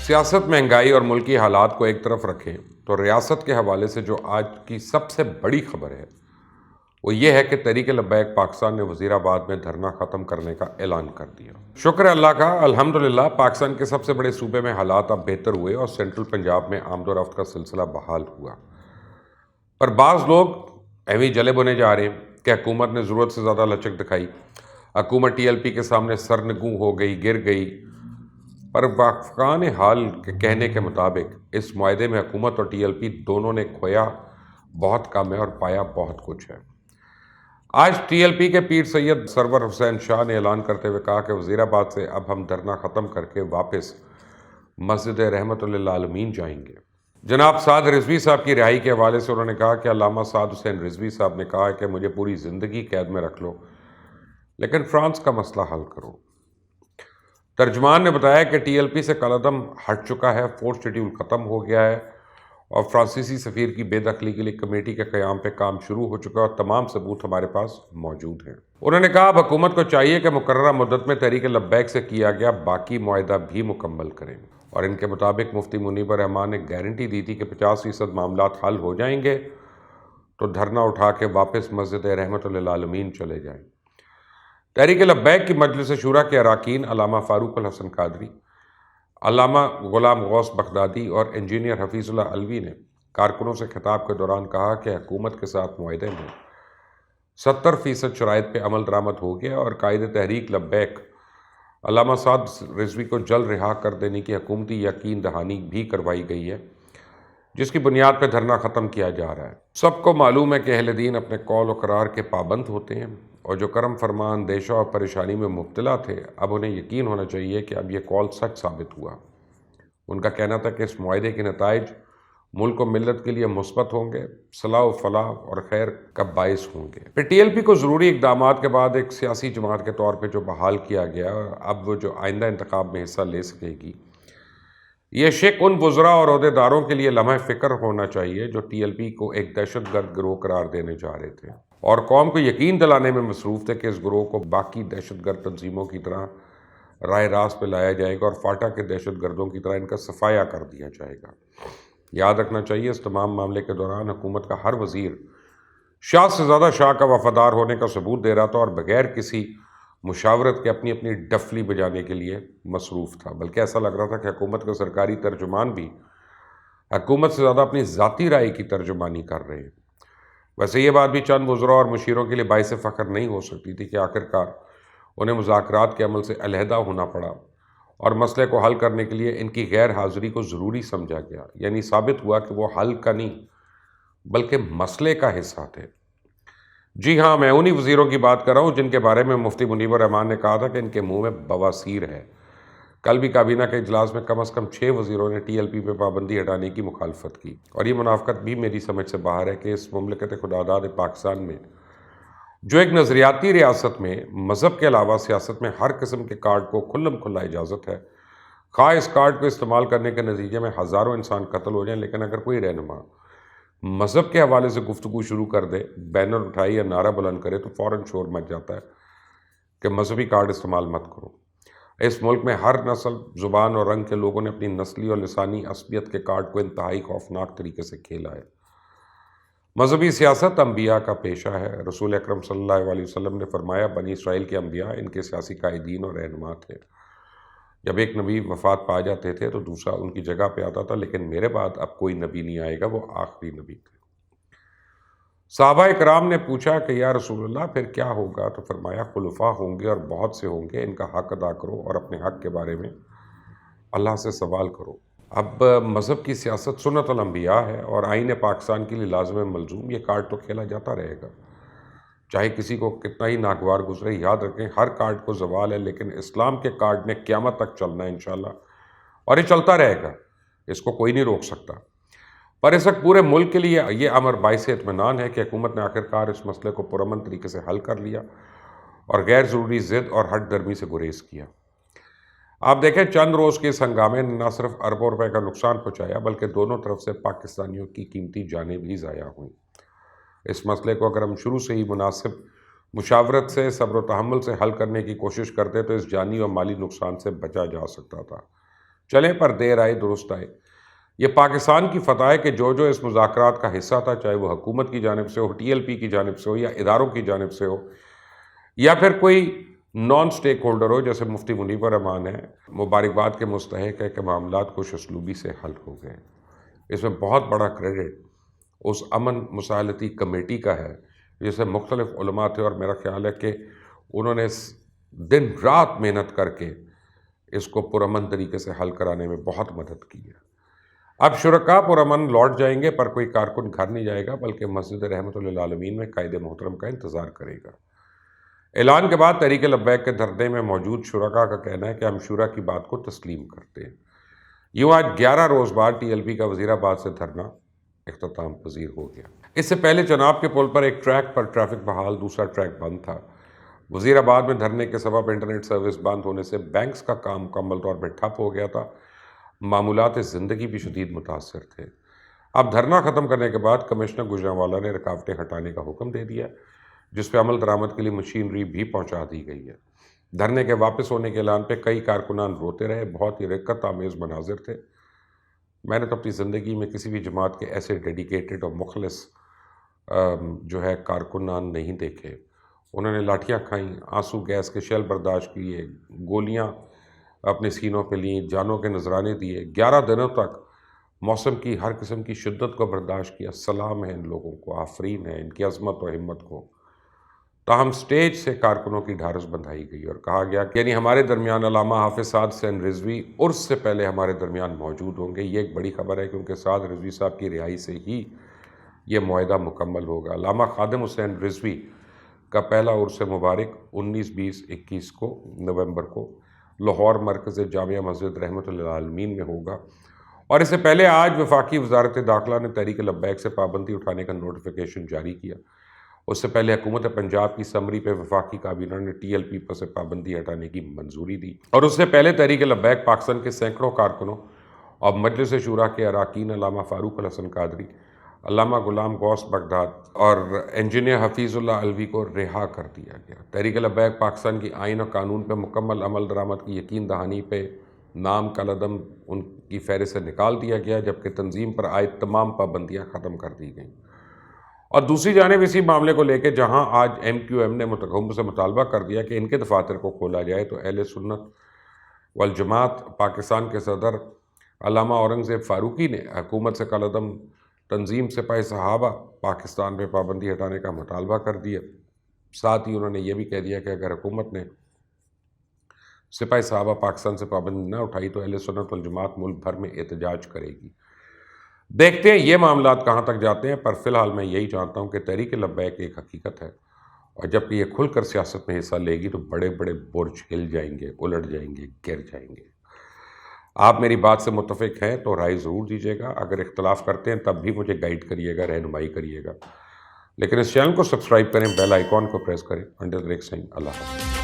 سیاست، مہنگائی اور ملکی حالات کو ایک طرف رکھیں تو ریاست کے حوالے سے جو آج کی سب سے بڑی خبر ہے وہ یہ ہے کہ تحریک لبیک پاکستان نے وزیر آباد میں دھرنا ختم کرنے کا اعلان کر دیا۔ شکر اللہ کا، الحمدللہ پاکستان کے سب سے بڑے صوبے میں حالات اب بہتر ہوئے اور سینٹرل پنجاب میں آمد و رفت کا سلسلہ بحال ہوا، پر بعض لوگ ایویں جلے بنے جا رہے ہیں کہ حکومت نے ضرورت سے زیادہ لچک دکھائی، حکومت ٹی ایل پی کے سامنے سرنگوں ہو گئی، گر گئی۔ پر وافقان حال کے کہنے کے مطابق اس معاہدے میں حکومت اور ٹی ایل پی دونوں نے کھویا بہت کم ہے اور پایا بہت کچھ ہے۔ آج ٹی ایل پی کے پیر سید سرور حسین شاہ نے اعلان کرتے ہوئے کہا کہ وزیر آباد سے اب ہم دھرنا ختم کر کے واپس مسجد رحمت للعالمین جائیں گے۔ جناب سعد رضوی صاحب کی رہائی کے حوالے سے انہوں نے کہا کہ علامہ سعد حسین رضوی صاحب نے کہا کہ مجھے پوری زندگی قید میں رکھ لو لیکن فرانس کا مسئلہ حل کرو۔ ترجمان نے بتایا کہ ٹی ایل پی سے قلعدم ہٹ چکا ہے، فورتھ شیڈیول ختم ہو گیا ہے اور فرانسیسی سفیر کی بے دخلی کے لیے کمیٹی کے قیام پہ کام شروع ہو چکا ہے اور تمام ثبوت ہمارے پاس موجود ہیں۔ انہوں نے کہا اب حکومت کو چاہیے کہ مقررہ مدت میں تحریک لبیک سے کیا گیا باقی معاہدہ بھی مکمل کریں، اور ان کے مطابق مفتی منیب الرحمان نے گارنٹی دی تھی کہ 50% معاملات حل ہو جائیں گے تو دھرنا اٹھا کے واپس مسجد رحمت للعالمین چلے جائیں۔ تحریک لبیک کی مجلس شورا کے اراکین علامہ فاروق الحسن قادری، علامہ غلام غوث بغدادی اور انجینئر حفیظ اللہ علوی نے کارکنوں سے خطاب کے دوران کہا کہ حکومت کے ساتھ معاہدے میں 70% شرائط پہ عمل درآمد ہو گیا اور قائد تحریک لبیک علامہ سعد رضوی کو جلد رہا کر دینے کی حکومتی یقین دہانی بھی کروائی گئی ہے، جس کی بنیاد پہ دھرنا ختم کیا جا رہا ہے۔ سب کو معلوم ہے کہ اہل دین اپنے قول و قرار کے پابند ہوتے ہیں، اور جو کرم فرما اندیشہ اور پریشانی میں مبتلا تھے اب انہیں یقین ہونا چاہیے کہ اب یہ قول سچ ثابت ہوا۔ ان کا کہنا تھا کہ اس معاہدے کے نتائج ملک و ملت کے لیے مثبت ہوں گے، صلاح و فلاح اور خیر کا باعث ہوں گے۔ پھر ٹی ایل پی کو ضروری اقدامات کے بعد ایک سیاسی جماعت کے طور پہ جو بحال کیا گیا، اب وہ جو آئندہ انتخاب میں حصہ لے سکے گی، یہ شک ان وزراء اور عہدیداروں کے لیے لمحہ فکر ہونا چاہیے جو ٹی ایل پی کو ایک دہشت گرد گروہ قرار دینے جا رہے تھے اور قوم کو یقین دلانے میں مصروف تھے کہ اس گروہ کو باقی دہشت گرد تنظیموں کی طرح راہ راست پہ لایا جائے گا اور فاٹا کے دہشت گردوں کی طرح ان کا صفایا کر دیا جائے گا۔ یاد رکھنا چاہیے اس تمام معاملے کے دوران حکومت کا ہر وزیر شاہ سے زیادہ شاہ کا وفادار ہونے کا ثبوت دے رہا تھا اور بغیر کسی مشاورت کے اپنی اپنی ڈفلی بجانے کے لیے مصروف تھا، بلکہ ایسا لگ رہا تھا کہ حکومت کا سرکاری ترجمان بھی حکومت سے زیادہ اپنی ذاتی رائے کی ترجمانی کر رہے ہیں۔ ویسے یہ بات بھی چند وزراء اور مشیروں کے لیے باعث فخر نہیں ہو سکتی تھی کہ آخرکار انہیں مذاکرات کے عمل سے علیحدہ ہونا پڑا اور مسئلے کو حل کرنے کے لیے ان کی غیر حاضری کو ضروری سمجھا گیا، یعنی ثابت ہوا کہ وہ حل کا نہیں بلکہ مسئلے کا حصہ تھے۔ جی ہاں، میں انہی وزیروں کی بات کر رہا ہوں جن کے بارے میں مفتی منیب الرحمان نے کہا تھا کہ ان کے منہ میں بواسیر ہے۔ کل بھی کابینہ کے اجلاس میں کم از کم 6 وزیروں نے ٹی ایل پی پہ پابندی ہٹانے کی مخالفت کی، اور یہ منافقت بھی میری سمجھ سے باہر ہے کہ اس مملکت خداداد پاکستان میں جو ایک نظریاتی ریاست میں مذہب کے علاوہ سیاست میں ہر قسم کے کارڈ کو کھلم کھلا اجازت ہے، خواہ اس کارڈ کو استعمال کرنے کے نتیجے میں ہزاروں انسان قتل ہو جائیں، لیکن اگر کوئی رہنما مذہب کے حوالے سے گفتگو شروع کر دے، بینر اٹھائے یا نعرہ بلند کرے تو فوراً شور مچ جاتا ہے کہ مذہبی کارڈ استعمال مت کرو۔ اس ملک میں ہر نسل، زبان اور رنگ کے لوگوں نے اپنی نسلی اور لسانی عصبیت کے کارڈ کو انتہائی خوفناک طریقے سے کھیلا ہے۔ مذہبی سیاست انبیاء کا پیشہ ہے۔ رسول اکرم صلی اللہ علیہ وسلم نے فرمایا بنی اسرائیل کے انبیاء ان کے سیاسی قائدین اور رہنما تھے۔ جب ایک نبی وفات پا جاتے تھے تو دوسرا ان کی جگہ پہ آتا تھا، لیکن میرے بعد اب کوئی نبی نہیں آئے گا، وہ آخری نبی تھے۔ صحابہ اکرام نے پوچھا کہ یا رسول اللہ پھر کیا ہوگا؟ تو فرمایا خلفاء ہوں گے اور بہت سے ہوں گے، ان کا حق ادا کرو اور اپنے حق کے بارے میں اللہ سے سوال کرو۔ اب مذہب کی سیاست سنت الانبیاء ہے اور آئین پاکستان کے لیے لازم ملزوم یہ کارڈ تو کھیلا جاتا رہے گا، چاہے کسی کو کتنا ہی ناگوار گزرے۔ یاد رکھیں ہر کارڈ کو زوال ہے، لیکن اسلام کے کارڈ نے قیامت تک چلنا ہے انشاءاللہ، اور یہ چلتا رہے گا، اس کو کوئی نہیں روک سکتا۔ پر اس وقت پورے ملک کے لیے یہ امر باعث اطمینان ہے کہ حکومت نے آخرکار اس مسئلے کو پرامن طریقے سے حل کر لیا اور غیر ضروری ضد اور ہٹ درمی سے گریز کیا۔ آپ دیکھیں چند روز کے اس ہنگامے نے نہ صرف اربوں روپے کا نقصان پہنچایا بلکہ دونوں طرف سے پاکستانیوں کی قیمتی جانیں بھی ضائع ہوئیں۔ اس مسئلے کو اگر ہم شروع سے ہی مناسب مشاورت سے، صبر و تحمل سے حل کرنے کی کوشش کرتے تو اس جانی اور مالی نقصان سے بچا جا سکتا تھا، چلیں پر دیر آئے درست آئے۔ یہ پاکستان کی فتح ہے کہ جو اس مذاکرات کا حصہ تھا، چاہے وہ حکومت کی جانب سے ہو، ٹی ایل پی کی جانب سے ہو، یا اداروں کی جانب سے ہو، یا پھر کوئی نان سٹیک ہولڈر ہو جیسے مفتی منیب الرحمان ہے، مبارکباد کے مستحق ہے کہ معاملات خوش اسلوبی سے حل ہو گئے۔ اس میں بہت بڑا کریڈٹ اس امن مسالتی کمیٹی کا ہے جسے مختلف علماء تھے، اور میرا خیال ہے کہ انہوں نے دن رات محنت کر کے اس کو پرامن طریقے سے حل کرانے میں بہت مدد کی ہے۔ اب شرکاء پرامن لوٹ جائیں گے، پر کوئی کارکن گھر نہیں جائے گا، بلکہ مسجد رحمت للعالمین میں قائد محترم کا انتظار کرے گا۔ اعلان کے بعد تحریک لبیک کے دھرنے میں موجود شرکاء کا کہنا ہے کہ ہم شورا کی بات کو تسلیم کرتے ہیں۔ یوں آج 11 روز بعد ٹی ایل پی کا وزیر آباد سے دھرنا اختتام پذیر ہو گیا۔ اس سے پہلے چناب کے پل پر ایک ٹریک پر ٹریفک بحال، دوسرا ٹریک بند تھا۔ وزیر آباد میں دھرنے کے سبب انٹرنیٹ سروس بند ہونے سے بینکس کا کام مکمل طور پر ٹھپ ہو گیا تھا، معمولات زندگی بھی شدید متاثر تھے۔ اب دھرنا ختم کرنے کے بعد کمشنر گجرانوالہ نے رکاوٹیں ہٹانے کا حکم دے دیا، جس پہ عمل درآمد کے لیے مشینری بھی پہنچا دی گئی ہے۔ دھرنے کے واپس ہونے کے اعلان پہ کئی کارکنان روتے رہے، بہت ہی رقت آمیز مناظر تھے۔ میں نے تو اپنی زندگی میں کسی بھی جماعت کے ایسے ڈیڈیکیٹڈ اور مخلص کارکنان نہیں دیکھے۔ انہوں نے لاٹھیاں کھائیں، آنسو گیس کے شیل برداشت کیے، گولیاں اپنے سینوں پہ لیں، جانوں کے نذرانے دیے، 11 دنوں تک موسم کی ہر قسم کی شدت کو برداشت کیا۔ سلام ہے ان لوگوں کو، آفرین ہے ان کی عظمت و ہمت کو۔ تاہم سٹیج سے کارکنوں کی ڈھارس بندھائی گئی اور کہا گیا کہ یعنی ہمارے درمیان علامہ حافظ سعد حسین رضوی عرس سے پہلے ہمارے درمیان موجود ہوں گے۔ یہ ایک بڑی خبر ہے کیونکہ سعد رضوی صاحب کی رہائی سے ہی یہ معاہدہ مکمل ہوگا۔ علامہ خادم حسین رضوی کا پہلا عرس مبارک 19، 20، 21 کو نومبر کو لاہور مرکز جامعہ مسجد رحمت للعالمین میں ہوگا۔ اور اس سے پہلے آج وفاقی وزارت داخلہ نے تحریک لبیک سے پابندی اٹھانے کا نوٹیفیکیشن جاری کیا۔ اس سے پہلے حکومت پنجاب کی سمری پہ وفاقی کابینہ نے ٹی ایل پی پر سے پابندی ہٹانے کی منظوری دی، اور اس سے پہلے تحریک لبیک پاکستان کے سینکڑوں کارکنوں اور مجلس شورا کے اراکین علامہ فاروق الحسن قادری، علامہ غلام غوث بغداد اور انجینئر حفیظ اللہ علوی کو رہا کر دیا گیا۔ تحریک لبیک پاکستان کی آئین اور قانون پہ مکمل عمل درآمد کی یقین دہانی پہ نام کالعدم ان کی فہرست سے نکال دیا گیا، جبکہ تنظیم پر عائد تمام پابندیاں ختم کر دی گئیں۔ اور دوسری جانب اسی معاملے کو لے کے جہاں آج ایم کیو ایم نے حکومت سے مطالبہ کر دیا کہ ان کے دفاتر کو کھولا جائے، تو اہل سنت والجماعت پاکستان کے صدر علامہ اورنگزیب فاروقی نے حکومت سے کالعدم تنظیم سپاہی صحابہ پاکستان پہ پابندی ہٹانے کا مطالبہ کر دیا۔ ساتھ ہی انہوں نے یہ بھی کہہ دیا کہ اگر حکومت نے سپاہی صحابہ پاکستان سے پابندی نہ اٹھائی تو اہل سنت والجماعت ملک بھر میں احتجاج کرے گی۔ دیکھتے ہیں یہ معاملات کہاں تک جاتے ہیں، پر فی الحال میں یہی جانتا ہوں کہ تحریک لبیک ایک حقیقت ہے، اور جب کہ یہ کھل کر سیاست میں حصہ لے گی تو بڑے بڑے برج ہل جائیں گے، الٹ جائیں گے، گر جائیں گے۔ آپ میری بات سے متفق ہیں تو رائے ضرور دیجیے گا، اگر اختلاف کرتے ہیں تب بھی مجھے گائیڈ کریے گا، رہنمائی کریے گا، لیکن اس چینل کو سبسکرائب کریں، بیل آئیکن کو پریس کریں۔ انٹل نیکسٹ ٹائم، اللہ حافظ۔